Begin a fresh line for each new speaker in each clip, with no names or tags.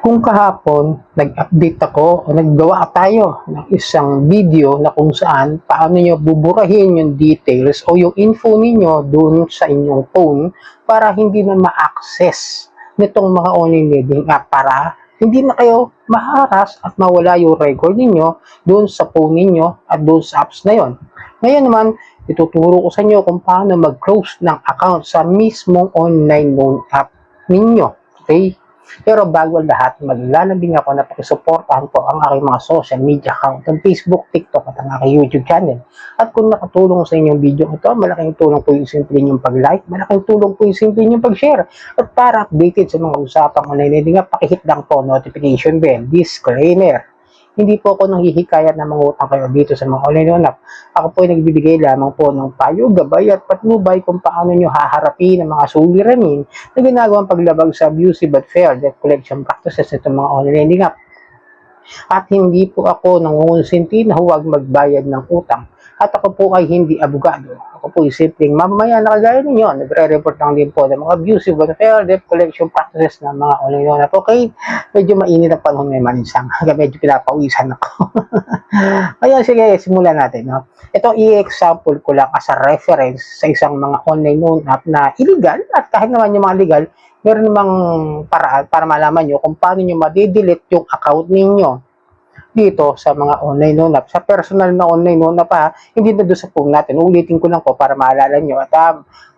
Kung kahapon, nag-update ako o naggawa tayo ng isang video na kung saan paano nyo buburahin yung details o yung info ninyo dun sa inyong phone para hindi na ma-access nitong mga online lending app para hindi na kayo maharas at mawala yung record ninyo dun sa phone ninyo at dun sa apps na yon. Ngayon naman, ituturo ko sa inyo kung paano mag-close ng account sa mismong online loan app ninyo. Okay? Pero bago ang lahat, maglalambing ako na pakisuportahan po ang aking mga social media account ng Facebook, TikTok at ang aking YouTube channel. At kung nakatulong sa inyong video ito, malaking tulong po yung simple ninyong pag-like, malaking tulong po yung simple ninyong pag-share. At para updated sa mga usapang online lending, pakihit lang po notification bell. Disclaimer. Hindi po ako nanghihikayat na mangutang kayo dito sa mga online loan app. Ako po ay nagbibigay lamang po ng payo, gabay at patnubay kung paano nyo haharapin ang mga suliranin na ginagawang paglabag sa abusive but fair debt collection practices nitong mga online lending app. At hindi po ako nangungonsinti na huwag magbayad ng utang. At ako po ay hindi abogado. Ako po ay simpleng mamamayan na kagaya ninyo. Nagre-report lang din po ng mga abusive but fair debt collection practices ng mga online loan app. Okay, medyo mainit ang panahon may maninsang. Medyo pinapawisan ako. Ayan, sige, simulan natin. No? Ito, i-example ko lang as a reference sa isang mga online loan app na illegal at kahit naman yung mga legal, meron namang paraan para malaman nyo kung paano nyo ma-delete yung account ninyo dito sa mga online loan app. Sa personal na online loan app ha, hindi na doon sa phone natin. Ulitin ko lang po para maalala nyo at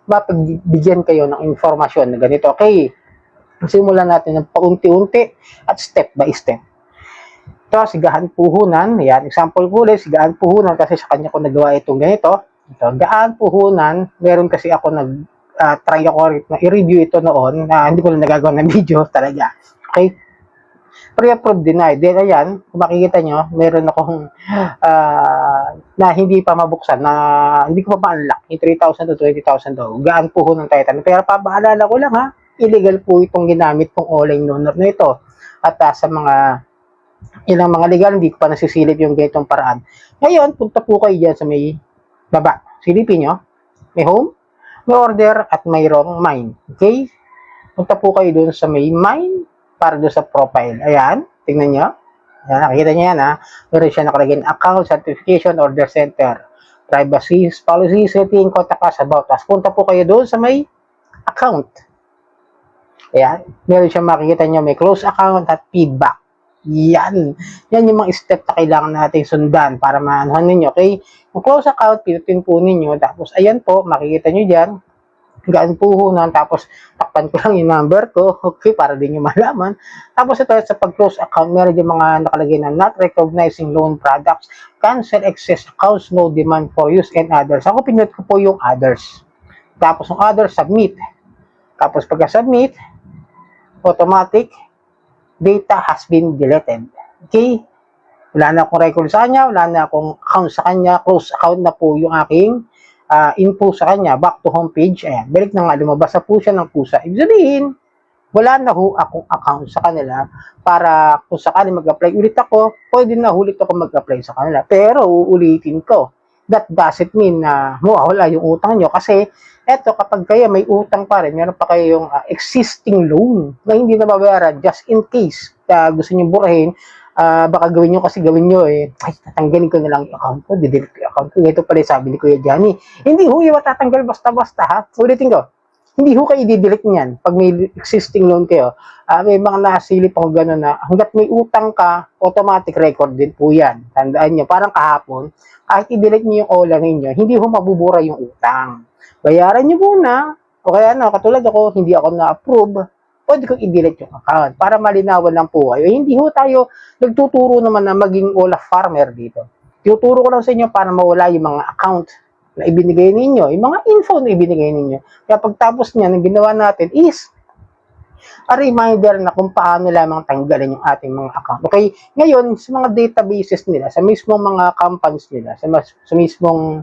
mapagbigyan kayo ng informasyon na ganito. Okay, simulan natin ng paunti-unti at step by step. Ito, sigahan puhunan. Ayan, example ko ulit, sigahan puhunan kasi sa kanya ko nagawa itong ganito. Ito, gaan puhunan. Meron kasi ako try ako na i-review ito noon na hindi ko lang nagagawa ng video talaga. Okay? Pre-approve denied. Then, ayan, kung makikita nyo, meron akong na hindi pa mabuksan, na hindi ko pa ma-unlock. Yung 3,000 to 20,000 daw. Gaan puhunan tayo. Pero pabaalala ko lang ha, illegal po itong ginamit kong online loaner na ito. At sa mga ilang mga legal, hindi ko pa nasisilip yung ganitong paraan. Ngayon, punta po kayo dyan sa may baba. Silipin nyo. May home, may order, at mayroong mine. Okay? Punta po kayo dun sa may mine para doon sa profile. Ayan. Tingnan nyo. Ayan, nakikita nyo yan ha. Meron siya nakalagay account, certification, order center, privacy, policy, setting, contact us, about us. Punta po kayo doon sa may account. Ayan. Meron siya makikita nyo may close account at feedback. Yan. Yan yung mga step na kailangan natin sundan para maanuhan ninyo. Okay? Yung close account, pinutin po ninyo. Tapos, ayan po, makikita nyo dyan. Gaan puhunan. Tapos, takpan ko lang yung number ko. Okay, para din nyo malaman. Tapos, ito sa pag-close account, meron yung mga nakalagay na not recognizing loan products, cancel excess accounts, no demand for use, and others. Ako, pinut ko po yung others. Tapos, yung others, submit. Tapos, pagka-submit, automatic, data has been deleted. Okay? Wala na akong record sa kanya, wala na akong account sa kanya, close account na po yung aking info sa kanya, back to home page. Ayan, balik na nga, lumabas na po siya ng pusa. Ibig sabihin, wala na ho akong account sa kanila para kung sakali mag-apply ulit ako, pwede na ulit ako mag-apply sa kanila. Pero uulitin ko, that doesn't mean na mawawala yung utang nyo kasi eto, kapag kayo may utang pa rin, meron pa kayong existing loan na hindi na mabayaran just in case gusto nyo burahin, baka gawin nyo kasi gawin nyo ay tatanggalin ko na lang yung account ko, didelete ko yung account ko. Ito pala sabi ni Kuya Johnny. Hindi ho yung matatanggal basta-basta ha. Ulitin ko. Hindi ho kayo i-delete niyan pag may existing loan kayo. May mga nasilip ako gano'n na hanggat may utang ka, automatic record din po yan. Tandaan nyo, parang kahapon, kahit i-delete nyo yung OLA ninyo, hindi ho mabubura yung utang. Bayaran nyo muna. O kaya katulad ako, hindi ako na-approve, pwede kong i-delete yung account para malinawan lang po kayo. Hindi ho tayo nagtuturo naman na maging OLA farmer dito. Tuturo ko lang sa inyo para mawala yung mga account na ibinigay ninyo, yung mga info na ibinigay ninyo. Kaya pagtapos niya, ang ginawa natin is a reminder na kung paano lamang tanggalin yung ating mga account. Okay? Ngayon, sa mga databases nila, sa mismong mga companies nila, sa mismong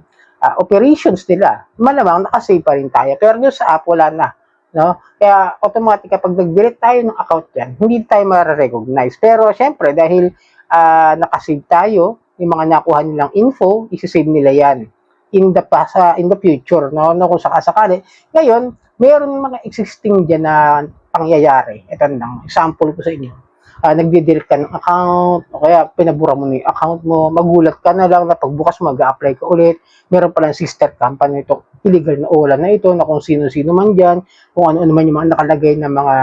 operations nila, malamang nakasave pa rin tayo. Pero doon sa app, wala na. No? Kaya automatic kapag nag-delete tayo ng account yan, hindi tayo ma-recognize. Pero syempre, dahil nakasave tayo, yung mga nakuha nilang info, isi-save nila yan in the future, no? Kung sakasakali. Ngayon, mayroon mga existing dyan na pangyayari. Ito lang, example ko sa inyo. nagde-delete ka ng account, o kaya pinabura mo na yung account mo, magulat ka na lang na pagbukas mag-a-apply ka ulit, meron palang sister company ito, illegal na OLA na ito, na kung sino-sino man dyan, kung ano-ano man yung mga nakalagay na mga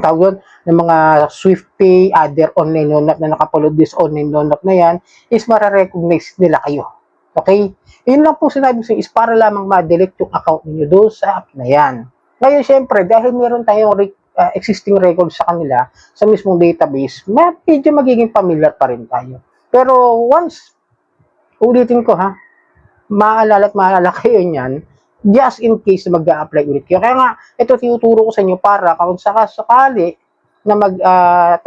tawag ng mga SwiftPay, other online loan app na nakapulod this online loan app na yan, is mararecognize nila kayo. Okay? Yun lang po sinabi ko is para lamang ma-delete yung account niyo doon sa app na yan. Ngayon, syempre, dahil meron tayong existing record sa kanila, sa mismong database, medyo magiging familiar pa rin tayo. Pero once, ulitin ko ha, maalala kayo niyan, just in case na mag-a-apply ulit kayo. Kaya nga, ito tinuturo ko sa inyo para kung sakali na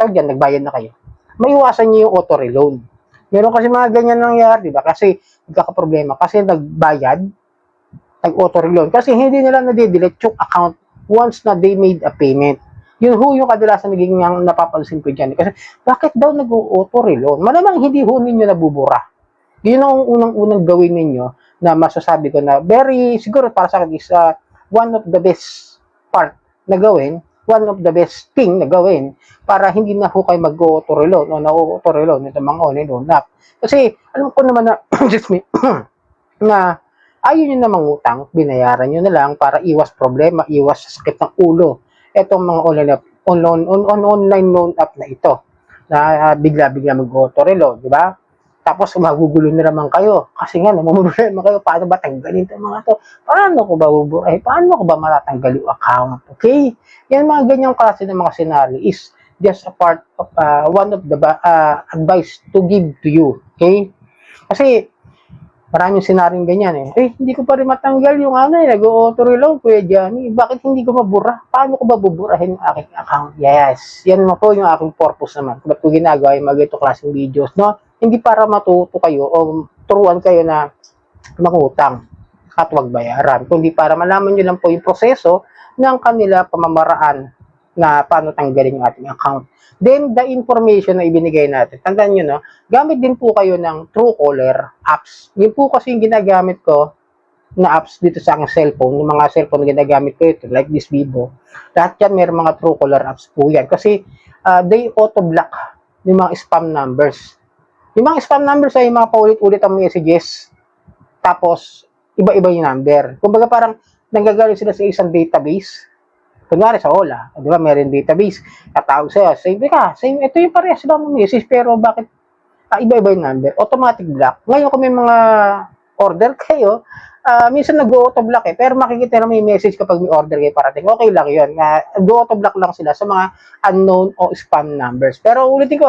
nagbayad na kayo, maiwasan niyo yung auto-reload. Meron kasi mga ganyan nangyayari, di ba? Kasi nagkakaproblema. Kasi nagbayad, nag-auto-reload. Kasi hindi nila na-delete yung account once na they made a payment. Yun ho yung kadalasan naging napapansin ko dyan. Kasi bakit daw nag-auto-reload? Malamang hindi ho ninyo nabubura. Yun ang unang-unang gawin ninyo na masasabi ko na siguro para sa akin is one of the best part na gawin, one of the best thing na gawin para hindi na ho kayo mag-auto-reload o na-auto-reload nito mga online loan app. Kasi alam ko naman na, excuse me, na ayaw nyo na mangutang, binayaran nyo na lang para iwas problema, iwas sakit ng ulo. Itong mga online loan app na ito, na bigla-bigla mag-auto-reload, di ba? Tapos magugulo na naman kayo. Kasi nga, namumulema kayo, paano ba tanggalin ito mga to? Paano ko ba buburahin? Paano ko ba matatanggal yung account? Okay? Yan mga ganyang klase ng mga scenario is just a part of one of the advice to give to you. Okay? Kasi, maraming senaryo ganyan hindi ko pa rin matanggal yung nag-auto-reload, Kuya Johnny. Bakit hindi ko mabura? Paano ko ba buburahin yung aking account? Yes, yan na po yung aking purpose naman. Ba't ko ginagawa yung mga ito klaseng videos, no? Hindi para matuto kayo o turuan kayo na mangutang at huwag bayaran. Kundi para malaman nyo lang po yung proseso ng kanila pamamaraan na paano tanggalin yung ating account. Then, the information na ibinigay natin, tandaan nyo, no? Gamit din po kayo ng Truecaller apps. Yun po kasi yung ginagamit ko na apps dito sa aking cellphone. Yung mga cellphone na ginagamit ko ito, like this Vivo. Lahat yan, mayroong mga Truecaller apps po yan. Kasi, they auto-block yung mga spam numbers. Yung mga spam numbers ay yung mga paulit-ulit ang messages. Tapos, iba-iba yung number. Kumbaga parang nanggagaling sila sa isang database. Kunwari sa OLA, di ba, meron database. Tatawag sa'yo, ito yung parehas ba ng message, pero bakit iba-iba yung number? Automatic block. Ngayon kung may mga order kayo, minsan nag-auto-block pero makikita naman yung message kapag may order kayo parating. Okay lang yun. Nag-auto-block lang sila sa mga unknown o spam numbers. Pero ulitin ko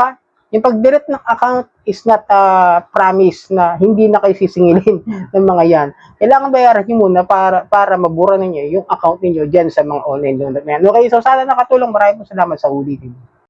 yung pag-delete ng account is not a promise na hindi na kayo sisingilin ng mga yan. Kailangan bayaran nyo muna para mabura ninyo yung account ninyo dyan sa mga online loan. Okay, so sana nakatulong. Maraming salamat sa ulitin.